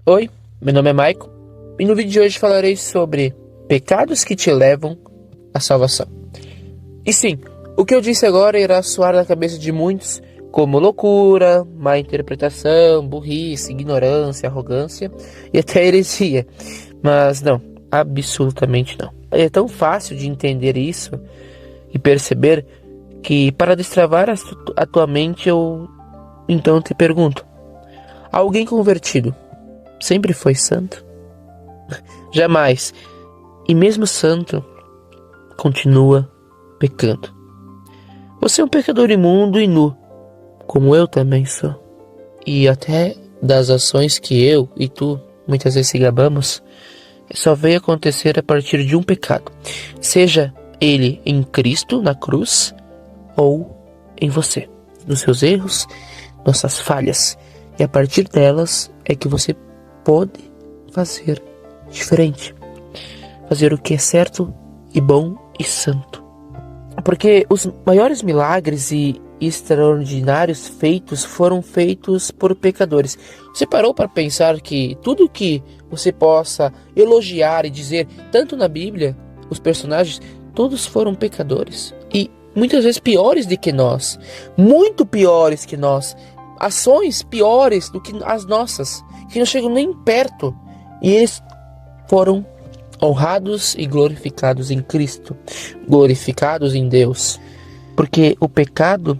Oi, meu nome é Maicon e no vídeo de hoje falarei sobre pecados que te levam à salvação. E sim, o que eu disse agora irá soar na cabeça de muitos como loucura, má interpretação, burrice, ignorância, arrogância e até heresia. Mas não, absolutamente não. É tão fácil de entender isso e perceber que para destravar a tua mente eu então te pergunto: alguém convertido sempre foi santo? Jamais. E mesmo santo, continua pecando. Você é um pecador imundo e nu, como eu também sou. E até das ações que eu e tu muitas vezes se gabamos, só veio acontecer a partir de um pecado. Seja ele em Cristo, na cruz, ou em você, nos seus erros, nossas falhas. E a partir delas é que você pode fazer diferente, fazer o que é certo e bom e santo. Porque os maiores milagres e extraordinários feitos foram feitos por pecadores. Você parou para pensar que tudo que você possa elogiar e dizer, tanto na Bíblia, os personagens, todos foram pecadores e muitas vezes piores do que nós, muito piores que nós, ações piores do que as nossas, que não chegam nem perto, e eles foram honrados e glorificados em Cristo, glorificados em Deus, porque o pecado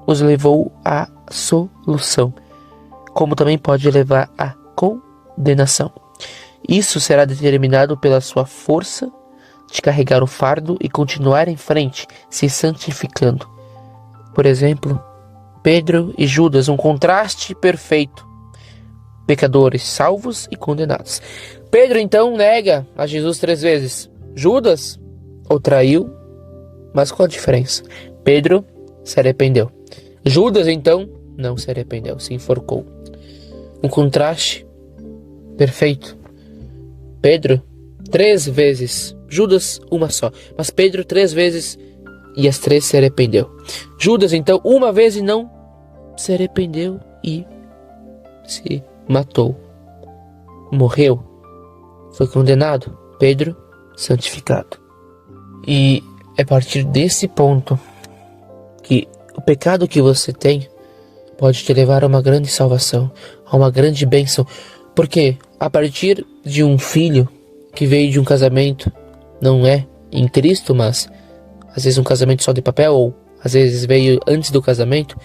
os levou à solução, como também pode levar à condenação. Isso será determinado pela sua força de carregar o fardo e continuar em frente, se santificando. Por exemplo, Pedro e Judas, um contraste perfeito. Pecadores salvos e condenados. Pedro então nega a Jesus 3 vezes. Judas o traiu, mas qual a diferença? Pedro se arrependeu. Judas então não se arrependeu, se enforcou. Um contraste perfeito. Pedro 3 vezes, Judas uma só, mas Pedro 3 vezes e as 3 se arrependeu. Judas então uma vez e não se arrependeu e se matou, morreu, foi condenado. Pedro santificado. E é a partir desse ponto que o pecado que você tem pode te levar a uma grande salvação, a uma grande bênção, porque a partir de um filho que veio de um casamento, não é em Cristo, mas às vezes um casamento só de papel, ou às vezes veio antes do casamento,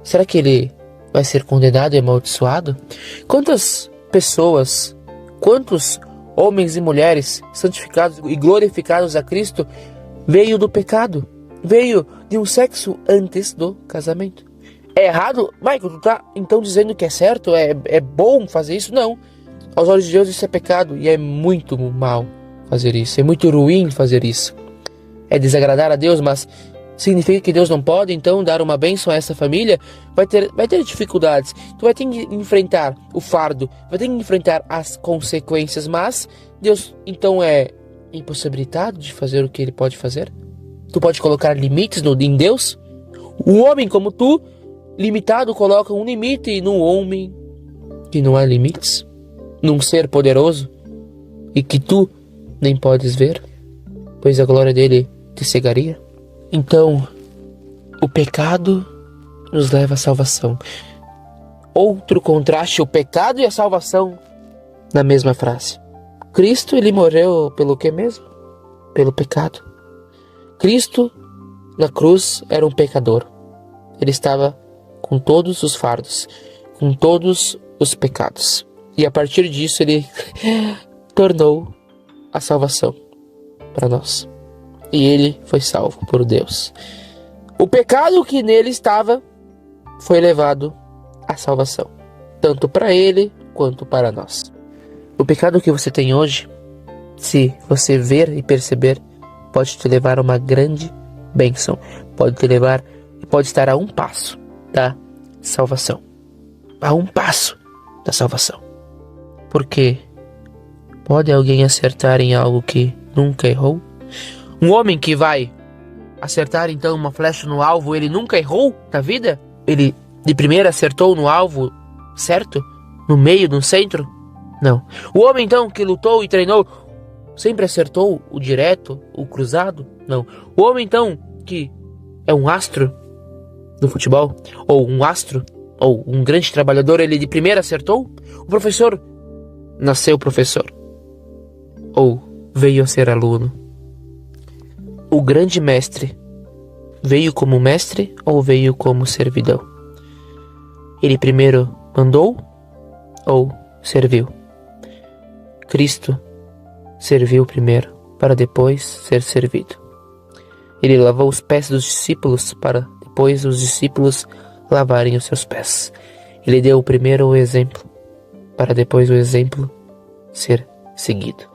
será que ele vai ser condenado e amaldiçoado? Quantas pessoas, quantos homens e mulheres santificados e glorificados a Cristo veio do pecado, veio de um sexo antes do casamento? É errado? Michael, tu tá então dizendo que é certo? É bom fazer isso? Não. Aos olhos de Deus isso é pecado e é muito mal fazer isso, é muito ruim fazer isso. É desagradar a Deus, mas significa que Deus não pode então dar uma bênção a essa família? Vai ter dificuldades, tu vai ter que enfrentar o fardo, vai ter que enfrentar as consequências, mas Deus então é impossibilitado de fazer o que ele pode fazer? Tu pode colocar limites em Deus? Um homem como tu, limitado, coloca um limite num homem que não há limites, num ser poderoso e que tu nem podes ver, pois a glória dele te cegaria. Então, o pecado nos leva à salvação. Outro contraste, o pecado e a salvação na mesma frase. Cristo, ele morreu pelo que mesmo? Pelo pecado. Cristo, na cruz, era um pecador. Ele estava com todos os fardos, com todos os pecados. E a partir disso, ele tornou a salvação para nós. E ele foi salvo por Deus. O pecado que nele estava foi levado à salvação, tanto para ele quanto para nós. O pecado que você tem hoje, se você ver e perceber, pode te levar a uma grande bênção. Pode estar a um passo da salvação. A um passo da salvação. Porque pode alguém acertar em algo que nunca errou? Um homem que vai acertar então uma flecha no alvo, ele nunca errou na vida? Ele de primeira acertou no alvo certo? No meio, no centro? Não. O homem então que lutou e treinou sempre acertou o direto, o cruzado? Não. O homem então que é um astro do futebol, ou um astro, ou um grande trabalhador, ele de primeira acertou? O professor nasceu professor? Ou veio a ser aluno? O grande mestre veio como mestre ou veio como servidão? Ele primeiro mandou ou serviu? Cristo serviu primeiro, para depois ser servido. Ele lavou os pés dos discípulos, para depois os discípulos lavarem os seus pés. Ele deu primeiro o exemplo, para depois o exemplo ser seguido.